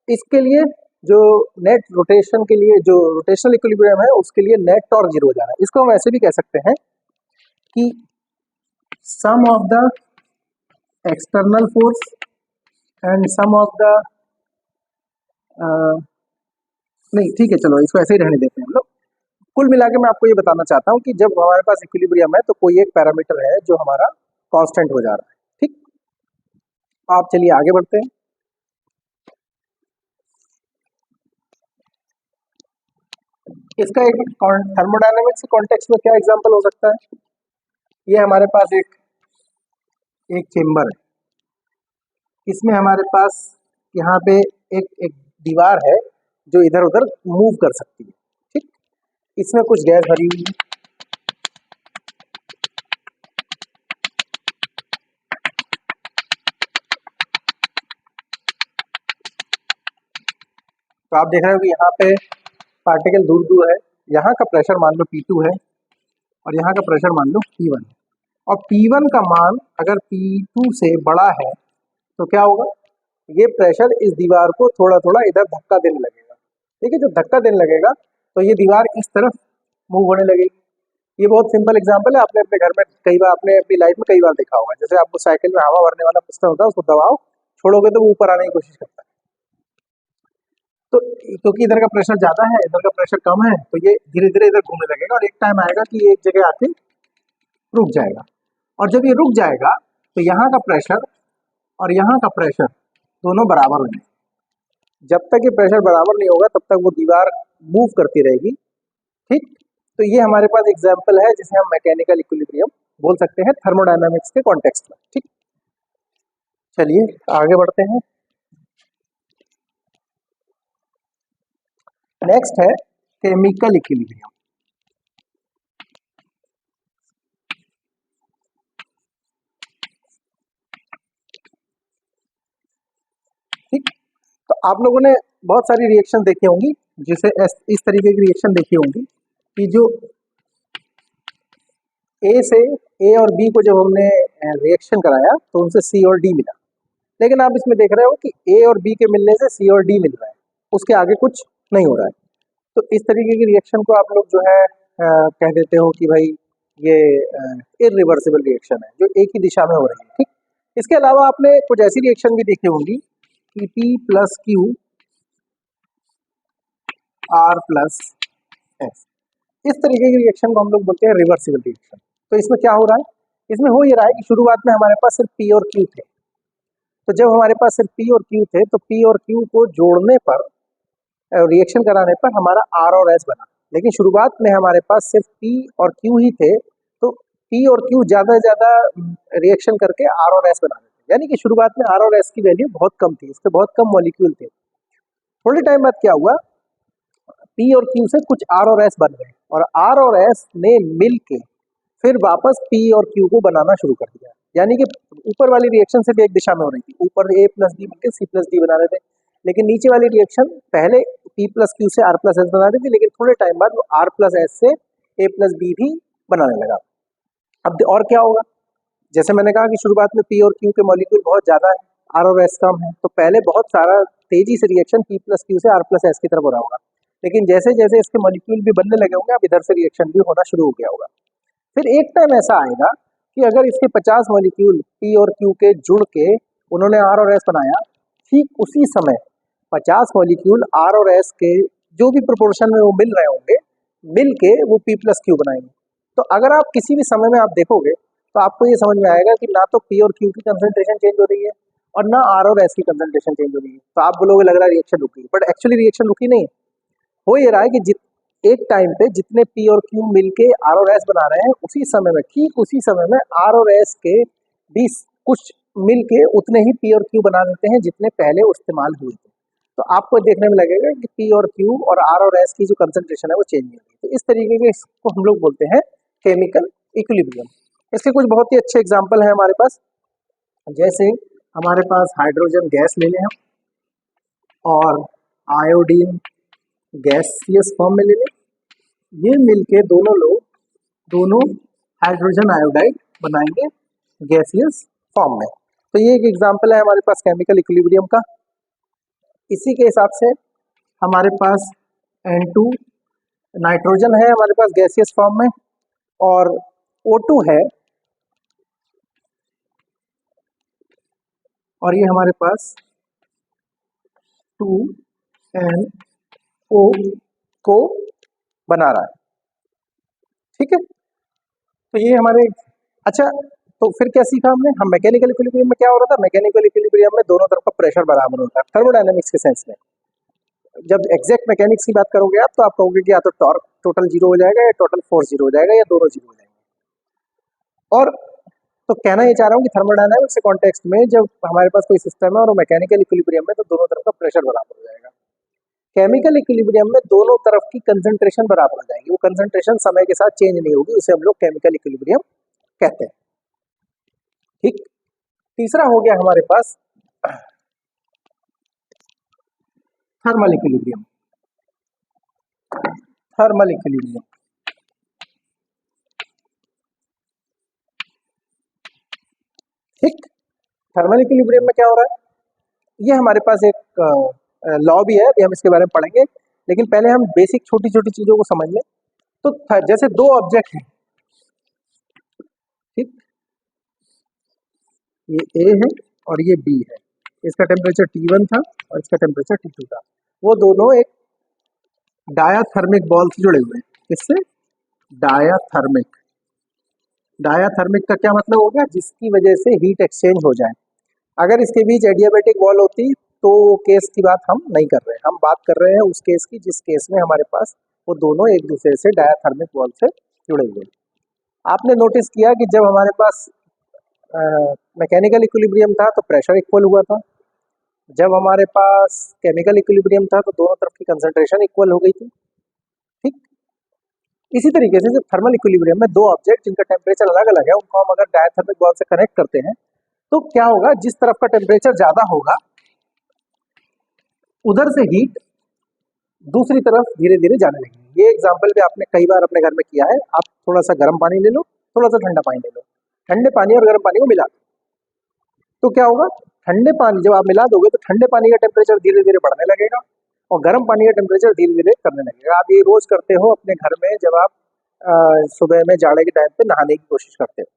[SPEAKER 1] इसके लिए जो नेट रोटेशन के लिए जो रोटेशनल इक्विलिब्रियम है उसके लिए नेट टॉर्क जीरो हो जा रहा है। इसको हम ऐसे भी कह सकते हैं कि sum of the external force and sum of the, नहीं ठीक है चलो इसको ऐसे ही रहने देते हैं हम लोग। कुल मिला के मैं आपको ये बताना चाहता हूँ कि जब हमारे पास इक्विलिब्रियम है तो कोई एक पैरामीटर है जो हमारा कांस्टेंट हो जा रहा है। ठीक, आप चलिए आगे बढ़ते हैं। इसका एक थर्मोडायनेमिक्स के कॉन्टेक्स्ट में क्या एग्जांपल हो सकता है? ये हमारे पास एक एक चेम्बर है, इसमें हमारे पास यहाँ पे एक एक दीवार है जो इधर उधर मूव कर सकती है। ठीक, इसमें कुछ गैस भरी हुई है, तो आप देख रहे हो कि यहाँ पे पार्टिकल दूर दूर है। यहाँ का प्रेशर मान लो P2 है और यहाँ का प्रेशर मान लो P1 है, और P1 का मान अगर P2 से बड़ा है तो क्या होगा, ये प्रेशर इस दीवार को थोड़ा थोड़ा इधर धक्का देने लगेगा। ठीक है, जब धक्का देने लगेगा तो ये दीवार इस तरफ मूव होने लगेगी। ये बहुत सिंपल एग्जांपल है, आपने अपने घर में कई बार, आपने अपनी लाइफ में कई बार देखा होगा। जैसे आपको साइकिल में हवा भरने वाला पिस्टन होता है, उसको दबाओ, छोड़ोगे तो वो ऊपर आने की कोशिश करता है। तो क्योंकि इधर का प्रेशर ज्यादा है, इधर का प्रेशर कम है, तो ये धीरे धीरे इधर घूमने लगेगा और एक टाइम आएगा कि ये एक जगह आके रुक जाएगा। और जब ये रुक जाएगा तो यहाँ का प्रेशर और यहाँ का प्रेशर दोनों बराबर हो जाएंगे। जब तक ये प्रेशर बराबर नहीं होगा तब तक वो दीवार मूव करती रहेगी। ठीक, तो ये हमारे पास एग्जाम्पल है जिसे हम मैकेनिकल इक्विलिब्रियम बोल सकते हैं थर्मोडायनामिक्स के कॉन्टेक्स्ट में। ठीक, चलिए आगे बढ़ते हैं। नेक्स्ट है केमिकल इक्विलिब्रियम। आप लोगों ने बहुत सारी रिएक्शन देखी होंगी, जिसे इस तरीके की रिएक्शन देखी होंगी कि जो ए और बी को जब हमने रिएक्शन कराया तो उनसे सी और डी मिला। लेकिन आप इसमें देख रहे हो कि ए और बी के मिलने से सी और डी मिल रहा है, उसके आगे कुछ नहीं हो रहा है। तो इस तरीके की रिएक्शन को आप लोग जो है कह देते हो कि भाई ये इरिवर्सिबल रिएक्शन है, जो एक ही दिशा में हो रही है। ठीक, इसके अलावा आपने कुछ ऐसी रिएक्शन भी देखी होंगी कि P plus Q R plus S, इस तरीके की रिएक्शन को हम लोग बोलते हैं रिवर्सिबल रिएक्शन। तो इसमें क्या हो रहा है, इसमें हो ये रहा है कि शुरुआत में हमारे पास सिर्फ पी और क्यू थे। तो जब हमारे पास सिर्फ पी और क्यू थे तो पी और क्यू को जोड़ने पर, रिएक्शन कराने पर हमारा आर और एस बना। लेकिन शुरुआत में हमारे पास सिर्फ पी और क्यू ही थे, तो पी और क्यू ज़्यादा से ज़्यादा रिएक्शन करके आर और एस बना देते। यानी कि शुरुआत में आर और एस की वैल्यू बहुत कम थी, इसके बहुत कम मॉलिक्यूल थे। थोड़े टाइम बाद क्या हुआ, पी और क्यू से कुछ आर और एस बन गए और आर और एस ने मिल के फिर वापस पी और क्यू को बनाना शुरू कर दिया। यानी कि ऊपर वाली रिएक्शन सिर्फ एक दिशा में हो रही थी, ऊपर ए प्लस डी मिलकर सी प्लस डी बना रहे थे, लेकिन नीचे वाली रिएक्शन पहले पी प्लस क्यू से आर प्लस एस बना रही थी, लेकिन थोड़े टाइम बाद वो आर प्लस एस से ए प्लस बी भी बनाने लगा। अब और क्या होगा, जैसे मैंने कहा कि शुरुआत में पी और क्यू के मॉलिक्यूल बहुत ज़्यादा है, आर और एस कम है, तो पहले बहुत सारा तेजी से रिएक्शन पी प्लस क्यू से आर प्लस एस की तरफ हो रहा होगा। लेकिन जैसे जैसे इसके मॉलिक्यूल भी बनने लगे होंगे, अब इधर से रिएक्शन भी होना शुरू हो गया होगा। फिर एक टाइम ऐसा आएगा कि अगर इसके 50 मॉलिक्यूल पी और क्यू के जुड़ के उन्होंने आर और एस बनाया, ठीक उसी समय 50 मॉलिक्यूल आर और एस के जो भी प्रोपोर्शन में वो मिल रहे होंगे, मिल के वो पी प्लस क्यू बनाएंगे। तो अगर आप किसी भी समय में आप देखोगे तो आपको ये समझ में आएगा कि ना तो पी और क्यू की कंसंट्रेशन चेंज हो रही है और ना आर और एस की कंसंट्रेशन चेंज हो रही है। तो आप बोलोगे लग रहा है रिएक्शन रुकी, बट एक्चुअली रिएक्शन रुकी नहीं। हो ये रहा है कि एक टाइम पे जितने पी और क्यू मिलके आर और एस बना रहे हैं, उसी समय में, ठीक उसी समय में आर और एस के भी कुछ मिलके उतने ही पी और क्यू बना देते हैं जितने पहले इस्तेमाल हुए थे। तो आपको देखने में लगेगा कि पी और क्यू और आर और एस की जो कंसंट्रेशन है वो चेंज हो रही है। तो इस तरीके के इसको हम लोग बोलते हैं केमिकल इक्विलिब्रियम। इसके कुछ बहुत ही अच्छे एग्जाम्पल हैं हमारे पास, जैसे हमारे पास हाइड्रोजन गैस ले लें हम, और आयोडीन गैसियस फॉर्म में ले लें। ये मिलके दोनों हाइड्रोजन आयोडाइड बनाएंगे गैसियस फॉर्म में। तो ये एक एग्जांपल है हमारे पास केमिकल इक्विलिब्रियम का। इसी के हिसाब से हमारे पास N2 नाइट्रोजन है हमारे पास गैसियस फॉर्म में, और O2 है, और ये हमारे पास 2NO को बना रहा है। ठीक है, तो ये हमारे, अच्छा तो फिर क्या सीखा हमने, हम मैकेनिकल इक्विलिब्रियम में क्या हो रहा था, मैकेनिकल इक्विलिब्रियम में दोनों तरफ का प्रेशर बराबर होता है थर्मोडायनेमिक्स के सेंस में। जब एग्जैक्ट मैकेनिक्स की बात करोगे आप, तो आप कहोगे कि या तो टॉर्क टोटल जीरो हो जाएगा, या टोटल फोर्स जीरो हो जाएगा, या दोनों जीरो हो जाएंगे। और तो कहना ये चाह रहा हूँ कि थर्मोडायनेमिक्स के कॉन्टेक्स्ट में जब हमारे पास कोई सिस्टम है और मैकेनिकल इक्विलिब्रियम में, तो दोनों तरफ का प्रेशर बराबर हो जाएगा। केमिकल इक्विलिब्रियम में दोनों तरफ की कंसंट्रेशन बराबर हो जाएगी, वो कंसंट्रेशन समय के साथ चेंज नहीं होगी, उसे हम लोग केमिकल इक्विलिब्रियम कहते हैं। ठीक, तीसरा हो गया हमारे पास थर्मल इक्विलिब्रियम। थर्मल इक्विलिब्रियम ठीक, थर्मल इक्विलिब्रियम में क्या हो रहा है, ये हमारे पास एक लॉ भी है, अभी हम इसके बारे में पढ़ेंगे, लेकिन पहले हम बेसिक छोटी छोटी चीजों को समझ लें। तो जैसे दो ऑब्जेक्ट हैं, ठीक, ये ए है और ये बी है, इसका टेम्परेचर T1 था और इसका टेम्परेचर T2 था। वो दोनों एक डायाथर्मिक बॉल से जुड़े हुए हैं। किससे, डायाथर्मिक। डायाथर्मिक का क्या मतलब हो गया, जिसकी वजह से हीट एक्सचेंज हो जाए। अगर इसके बीच एडियाबैटिक बॉल होती तो वो केस की बात हम नहीं कर रहे हैं, हम बात कर रहे हैं उस केस की जिस केस में हमारे पास वो दोनों एक दूसरे से डायाथर्मिक बॉल से जुड़े हुए। आपने नोटिस किया कि जब हमारे पास मैकेनिकल इक्विलिब्रियम था तो प्रेशर इक्वल हुआ था, जब हमारे पास केमिकल इक्विलिब्रियम था तो दोनों तरफ की कंसंट्रेशन इक्वल हो गई थी। ठीक, इसी तरीके से जब थर्मल इक्विलिब्रियम में दो ऑब्जेक्ट जिनका टेम्परेचर अलग अलग है, उनको हम अगर डायथर्मिक बॉल से कनेक्ट करते हैं, तो क्या होगा, जिस तरफ का टेम्परेचर ज्यादा होगा उधर से हीट दूसरी तरफ धीरे धीरे जाने लगेगी। ये एग्जाम्पल भी आपने कई बार अपने घर में किया है। आप थोड़ा सा गर्म पानी ले लो, थोड़ा सा ठंडा पानी ले लो, ठंडे पानी और गर्म पानी को मिला दो, तो क्या होगा, ठंडे पानी जब आप मिला दोगे तो ठंडे पानी का टेम्परेचर धीरे धीरे बढ़ने लगेगा और गर्म पानी का टेम्परेचर धीरे धीरे करने लगेगा। आप ये रोज करते हो अपने घर में, जब आप सुबह में जाड़े के टाइम पे नहाने की कोशिश करते हो,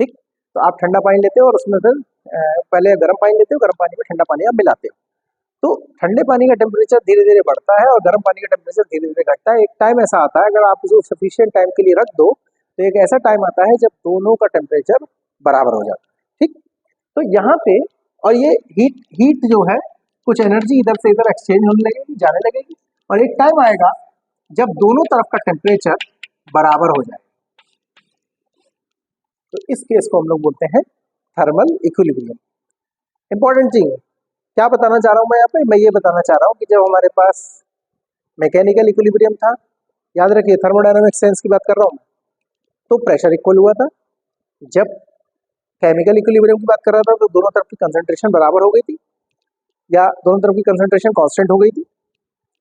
[SPEAKER 1] ठीक, तो आप ठंडा पानी लेते हो और उसमें फिर पहले गर्म पानी लेते हो, गर्म पानी में ठंडा पानी आप मिलाते हो, तो ठंडे पानी का टेम्परेचर धीरे धीरे बढ़ता है और गर्म पानी का टेम्परेचर धीरे धीरे घटता है। एक टाइम ऐसा आता है, अगर आप उसको सफिशिएंट टाइम के लिए रख दो, तो एक ऐसा टाइम आता है जब दोनों का टेम्परेचर बराबर हो जाता है, ठीक। तो यहाँ पे, और ये हीट हीट जो है, कुछ एनर्जी इधर से इधर एक्सचेंज होने लगेगी, जाने लगेगी, और एक टाइम आएगा जब दोनों तरफ का टेम्परेचर बराबर हो जाए, तो इस केस को हम लोग बोलते हैं थर्मल इक्विलिब्रियम। इंपॉर्टेंट चीज क्या बताना चाह रहा हूं मैं यहाँ पे, मैं ये बताना चाह रहा हूँ कि जब हमारे पास मैकेनिकल इक्विलिब्रियम था, याद रखिए थर्मोडायनामिक सेंस की बात कर रहा हूँ, तो प्रेशर इक्वल हुआ था। जब केमिकल इक्विलिब्रियम की बात कर रहा था तो दोनों तरफ की कंसंट्रेशन बराबर हो गई थी, या दोनों तरफ की कंसंट्रेशन कांस्टेंट हो गई थी।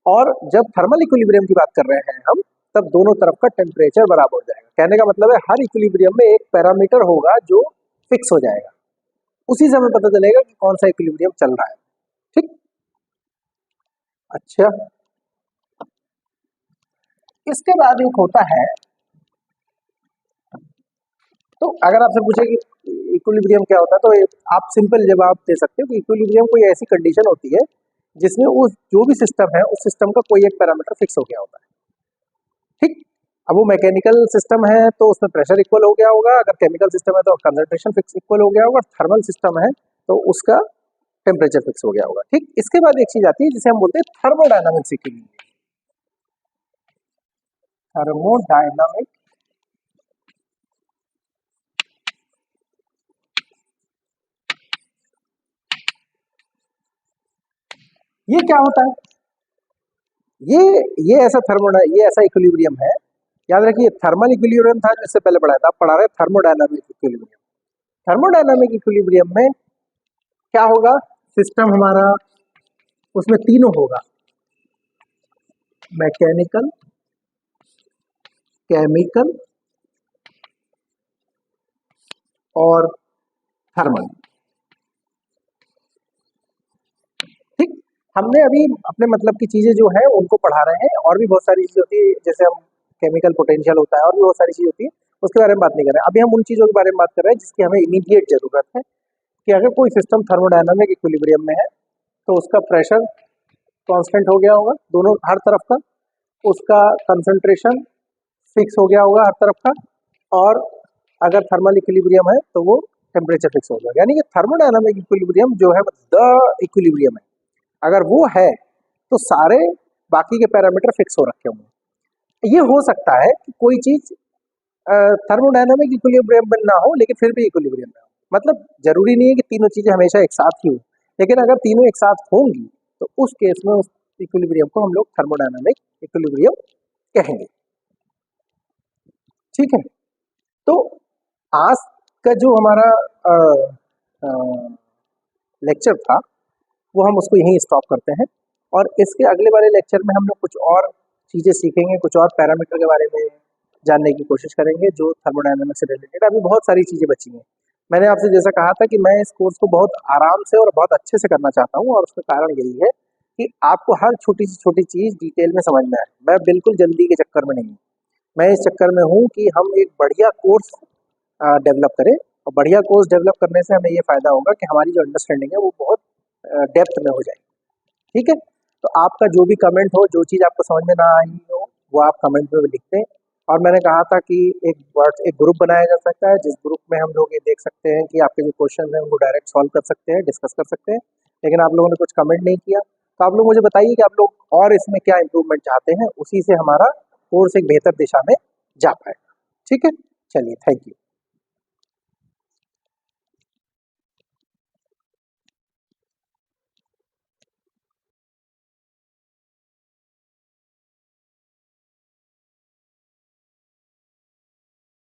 [SPEAKER 1] और जब थर्मल इक्विलिब्रियम की बात कर रहे हैं हम, तब दोनों तरफ का टेम्परेचर बराबर हो जाएगा। कहने का मतलब है हर इक्विलिब्रियम में एक पैरामीटर होगा जो फिक्स हो जाएगा, उसी से हमें पता चलेगा कि कौन सा इक्विलिब्रियम चल रहा है, ठीक। अच्छा, इसके बाद एक होता है, तो अगर आपसे पूछे कि इक्विलिब्रियम क्या होता है, तो आप सिंपल जवाब दे सकते हो कि इक्विलिब्रियम कोई ऐसी कंडीशन होती है जिसमें उस जो भी सिस्टम है, उस सिस्टम का कोई एक पैरामीटर फिक्स हो गया होता है, ठीक। अब वो मैकेनिकल सिस्टम है तो उसमें प्रेशर इक्वल हो गया होगा, अगर केमिकल सिस्टम है तो कंसंट्रेशन फिक्स इक्वल हो गया होगा, थर्मल सिस्टम है तो उसका टेम्परेचर फिक्स हो गया होगा, ठीक। इसके बाद एक चीज आती है जिसे हम बोलते हैं थर्मोडायनामिक्स इक्विलिब्रियम। थर्मोडायनामिक ये क्या होता है, ये ऐसा ये ऐसा इक्विलिब्रियम है। याद रखिए थर्मल इक्विलिब्रियम था जिससे पहले पढ़ाया था, अब पढ़ा रहे थर्मोडायनामिक इक्विलिब्रियम। थर्मोडायनामिक इक्विलिब्रियम में क्या होगा, सिस्टम हमारा उसमें तीनों होगा, मैकेनिकल, केमिकल और थर्मल, ठीक। हमने अभी अपने मतलब की चीजें जो है उनको पढ़ा रहे हैं, और भी बहुत सारी चीजें होती है, जैसे हम केमिकल पोटेंशियल होता है और भी बहुत सारी चीज होती है, उसके बारे में बात नहीं कर रहे हैं। अभी हम उन चीजों के बारे में बात कर रहे हैं जिसकी हमें इमीडिएट जरूरत है, कि अगर कोई सिस्टम थर्मोडायनामिक इक्विलिब्रियम में है तो उसका प्रेशर कांस्टेंट हो गया होगा दोनों हर तरफ का, उसका कंसंट्रेशन फिक्स हो गया होगा हर तरफ का, और अगर थर्मल इक्विलिब्रियम है तो वो टेम्परेचर फिक्स होगा। यानी कि थर्मोडायनामिक इक्विलिब्रियम जो है द इक्विलिब्रियम है, अगर वो है तो सारे बाकी के पैरामीटर फिक्स हो रखे होंगे। ये हो सकता है कि कोई चीज थर्मोडायनामिक इक्विलिब्रियम में ना हो लेकिन फिर भी इक्विलिब्रियम में हो, मतलब जरूरी नहीं है कि तीनों चीजें हमेशा एक साथ ही हो, लेकिन अगर तीनों एक साथ होंगी तो उस केस में उस इक्विलिब्रियम को हम लोग थर्मोडायनामिक इक्विलिब्रियम कहेंगे, ठीक है। तो आज का जो हमारा लेक्चर था वो हम उसको यहीं स्टॉप करते हैं, और इसके अगले वाले लेक्चर में हम लोग कुछ और चीज़ें सीखेंगे, कुछ और पैरामीटर के बारे में जानने की कोशिश करेंगे जो थर्मोडायनामिक्स से रिलेटेड। अभी बहुत सारी चीज़ें बची हैं। मैंने आपसे जैसा कहा था कि मैं इस कोर्स को बहुत आराम से और बहुत अच्छे से करना चाहता हूँ, और उसका कारण यही है कि आपको हर छोटी से छोटी चीज़ डिटेल में समझ में आए। मैं बिल्कुल जल्दी के चक्कर में नहीं हूँ, मैं इस चक्कर में हूँ कि हम एक बढ़िया कोर्स डेवलप करें, और बढ़िया कोर्स डेवलप करने से हमें ये फ़ायदा होगा कि हमारी जो अंडरस्टैंडिंग है वो बहुत डेप्थ में हो जाएगी, ठीक है। तो आपका जो भी कमेंट हो, जो चीज़ आपको समझ में ना आई हो, वो आप कमेंट में लिखते हैं। और मैंने कहा था कि एक ग्रुप बनाया जा सकता है, जिस ग्रुप में हम लोग ये देख सकते हैं कि आपके जो क्वेश्चन हैं उनको डायरेक्ट सॉल्व कर सकते हैं, डिस्कस कर सकते हैं। लेकिन आप लोगों ने कुछ कमेंट नहीं किया, तो आप लोग मुझे बताइए कि आप लोग और इसमें क्या इम्प्रूवमेंट चाहते हैं, उसी से हमारा कोर्स एक बेहतर दिशा में जा पाएगा, ठीक है। चलिए, थैंक यू।